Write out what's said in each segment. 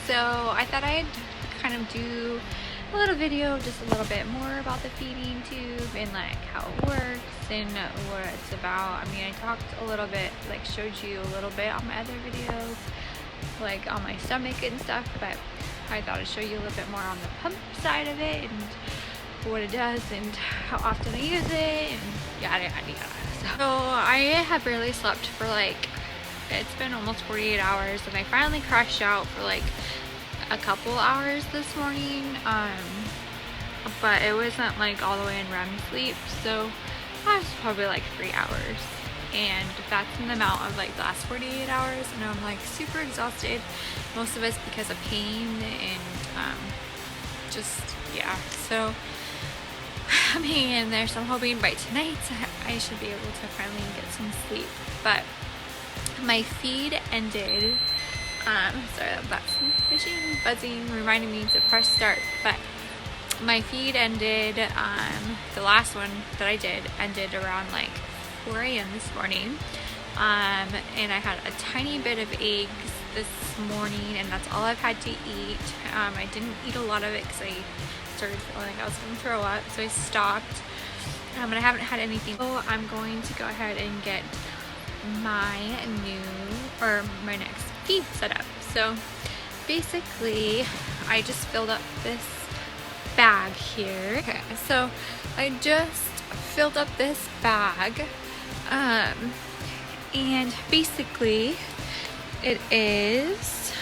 So I thought I'd kind of do a little video, just a little bit more about the feeding tube and like how it works and what it's about. I mean, I talked a little bit, like showed you a little bit on my other videos, like on my stomach and stuff, but I thought I'd show you a little bit more on the pump side of it and what it does and how often I use it and yada yada yada. So I have barely slept for like, it's been almost 48 hours and I finally crashed out for like a couple hours this morning, but it wasn't like all the way in REM sleep, so I was probably like 3 hours, and that's in the amount of like the last 48 hours, and I'm like super exhausted, most of it's because of pain and just yeah, so I'm hanging in there. So I'm hoping by tonight I should be able to finally get some sleep. But my feed ended, sorry, that's machine buzzing reminding me to press start, but my feed ended, the last one that I did ended around like 4 a.m. this morning, and I had a tiny bit of eggs this morning, and that's all I've had to eat. I didn't eat a lot of it because I started feeling like I was going to throw up, so I stopped, and I haven't had anything. So I'm going to go ahead and get my next feed set up. So basically I just filled up this bag here. Okay, so I just filled up this bag, and basically it is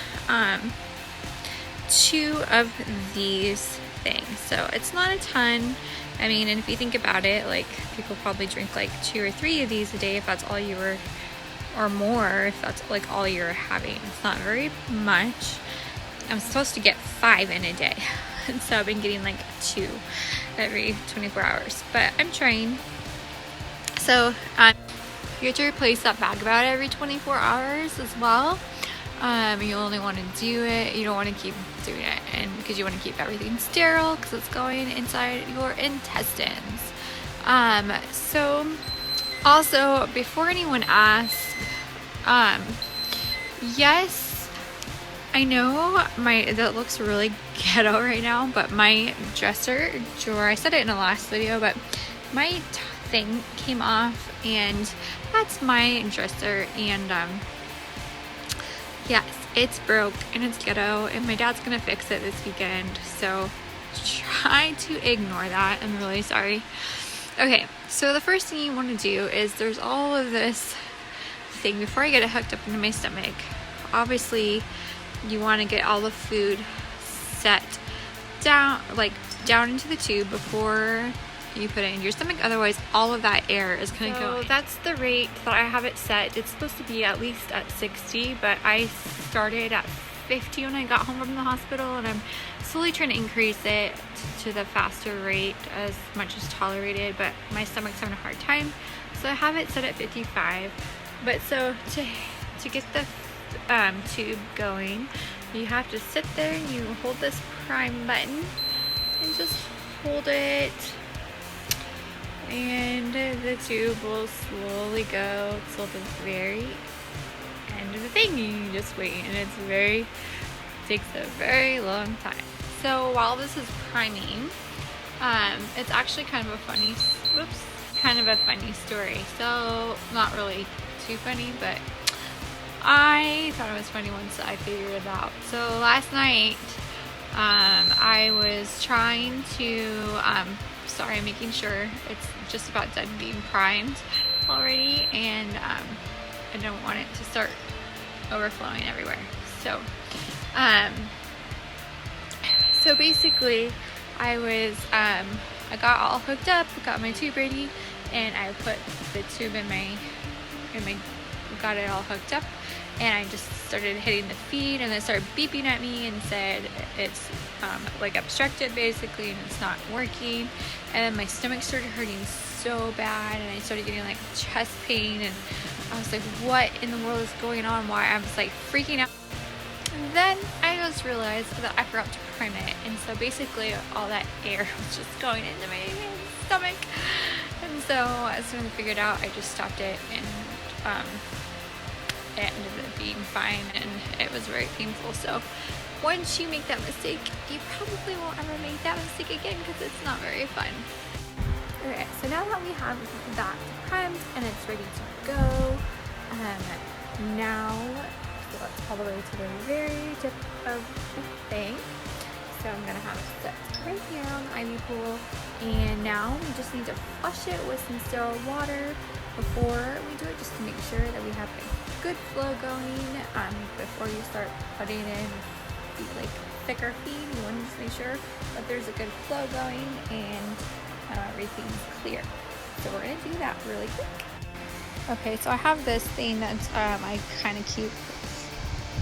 2 of these things, so it's not a ton. I mean, and if you think about it, like people probably drink like 2 or 3 of these a day if that's all you were, or more if that's like all you're having. It's not very much. I'm supposed to get 5 in a day, and so I've been getting like 2 every 24 hours, but I'm trying. So you have to replace that bag about every 24 hours as well. You only want to do it, you don't want to keep doing it, and because you want to keep everything sterile because it's going inside your intestines. So also, before anyone asks, yes, I know that looks really ghetto right now, but my dresser drawer, I said it in the last video, but my thing came off, and that's my dresser, and yes, it's broke and it's ghetto, and my dad's gonna fix it this weekend, so try to ignore that. I'm really sorry. Okay, so the first thing you want to do is there's all of this thing before I get it hooked up into my stomach. Obviously you want to get all the food set down, like down into the tube before you put it in your stomach, otherwise all of that air is going to go in. That's the rate that I have it set. It's supposed to be at least at 60, but I started at 50 when I got home from the hospital, and I'm slowly trying to increase it to the faster rate as much as tolerated, but my stomach's having a hard time, so I have it set at 55. But so to get the tube going, you have to sit there and you hold this prime button and just hold it, and the tube will slowly go till the very end of the thing. You just wait, and it takes a very long time. So while this is priming, it's actually kind of a funny story. So not really too funny, but I thought it was funny once I figured it out. So last night, I was trying to, I'm making sure it's just about done being primed already, and I don't want it to start overflowing everywhere. So basically I was I got all hooked up, got my tube ready, and I put the tube got it all hooked up, and I just started hitting the feed, and it started beeping at me and said it's like obstructed basically, and it's not working. And then my stomach started hurting so bad, and I started getting like chest pain, and I was like, what in the world is going on? Why? I was like freaking out. And then I just realized that I forgot to prime it, and so basically all that air was just going into my stomach. And so as soon as I figured it out, I just stopped it, and it ended up being fine, and it was very painful. So once you make that mistake, you probably won't ever make that mistake again because it's not very fun. Okay, so now that we have that primed and it's ready to go, now let's all the way to the very tip of the thing. So I'm gonna have it set right here on the ivy pool, and now we just need to flush it with some sterile water before we do it, just to make sure that we have a good flow going. Before you start putting in like thicker feed, you want to just make sure that there's a good flow going and everything's clear. So we're gonna do that really quick. Okay, so I have this thing that's I kind of keep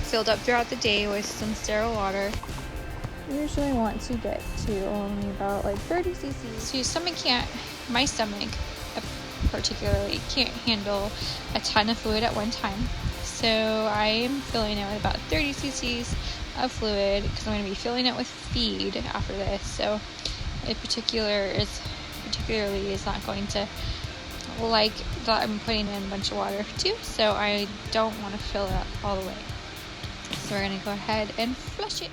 filled up throughout the day with some sterile water. I usually want to get to only about like 30 cc's. So your stomach my stomach particularly can't handle a ton of fluid at one time. So I am filling it with about 30 cc's of fluid because I'm going to be filling it with feed after this. So it particularly is not going to like that I'm putting in a bunch of water too. So I don't want to fill it up all the way. So we're going to go ahead and flush it.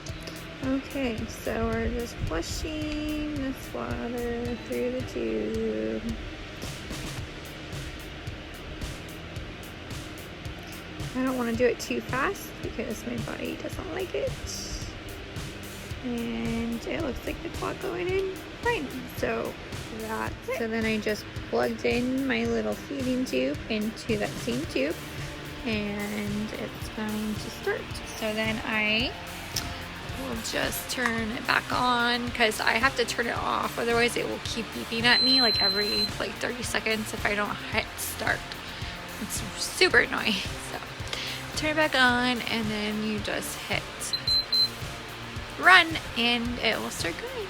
Okay, so we're just flushing this water through the tube. I don't want to do it too fast because my body doesn't like it. And it looks like it's not going in fine. So that's it. So then I just plugged in my little feeding tube into that same tube, and it's going to start. So then I will just turn it back on because I have to turn it off, otherwise it will keep beeping at me like every 30 seconds if I don't hit start. It's super annoying. So turn it back on, and then you just hit run and it will start going.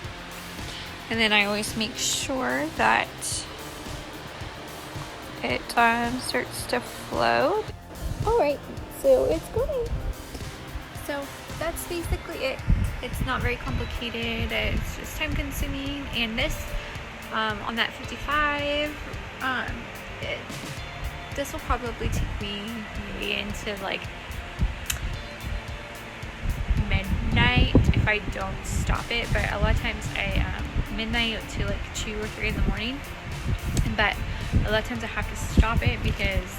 And then I always make sure that it starts to flow. Alright, so it's going. So that's basically it. It's not very complicated. It's just time consuming. And this, on that 55, this will probably take me maybe into like midnight if I don't stop it. But a lot of times midnight to like 2 or 3 in the morning. But a lot of times I have to stop it because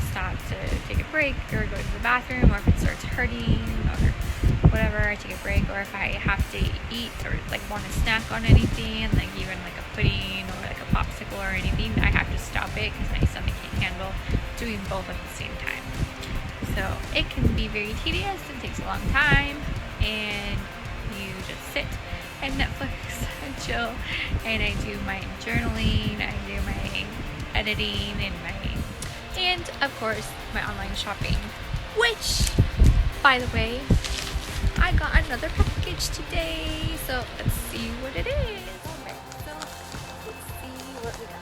stop to take a break or go to the bathroom, or if it starts hurting or whatever, I take a break. Or if I have to eat or like want to snack on anything, like even like a pudding or like a popsicle or anything, I have to stop it because my stomach can't handle doing both at the same time. So it can be very tedious. It takes a long time, and you just sit and Netflix and chill, and I do my journaling, I do my editing, and of course my online shopping, which, by the way, I got another package today, so let's see what it is. Alright, so let's see what we got.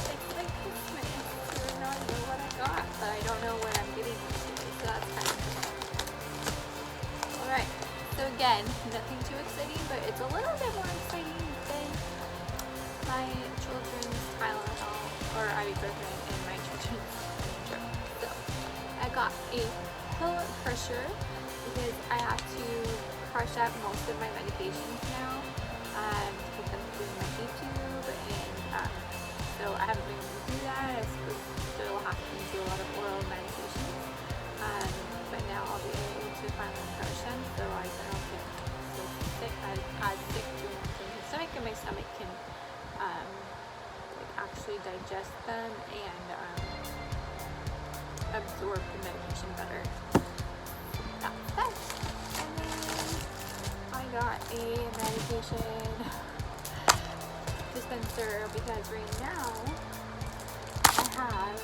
It's like Christmas. I do not know what I got, but I don't know when I'm getting it today, so that's kind of cool. Alright, so again, nothing too exciting, but it's a little bit more exciting than my children's Tylenol or ibuprofen and my children's drip. So I got a pill crusher because I have to crush up most of my medications now to put them through my tube, and so I haven't been able to do that. I still have to do a lot of oral medications, but now I'll be able to finally crush them, so I don't get so sick as sick to my stomach, and my stomach can actually digest them and absorb the medication better. That's that. And then I got a medication dispenser because right now I have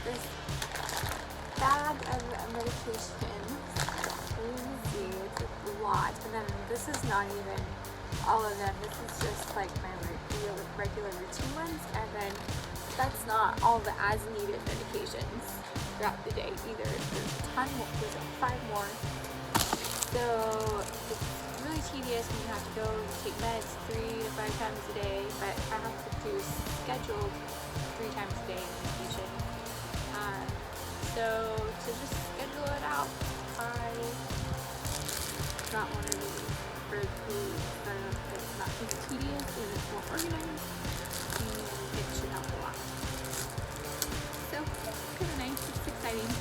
this bag of medication. You can see it's a lot, and then this is not even all of them. This is just like my regular routine ones, and then that's not all the as needed medications throughout the day either. There's a ton more. There's like 5 more. So it's really tedious when you have to go take meds 3 to 5 times a day, but I have to do scheduled 3 times a day medication. So to just schedule it out, I got one of these for it's not as tedious and it's more organized and it should help a lot. So it's kind of nice, it's exciting,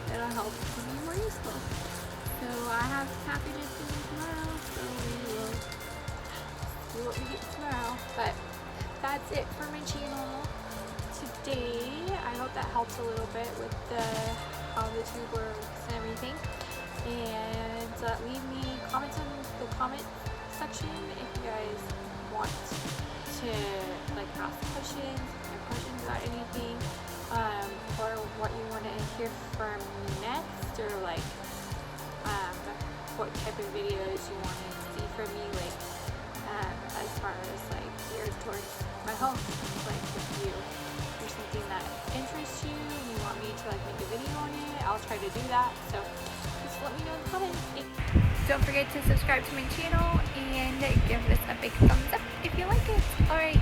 it'll help to be more useful. So I have packages in tomorrow, so we will see what we get tomorrow. But that's it for my channel today. I hope that helps a little bit with how the tube works and everything. And leave me comments in the comment section if you guys want to like ask questions about anything, or what you want to hear from me next, or like what type of videos you want to see from me, like as far as like geared towards my health. Like if there's something that interests you and you want me to like make a video on it, I'll try to do that. So just let me know in the comments. Don't forget to subscribe to my channel and give this a big thumbs up if you like it. Alright.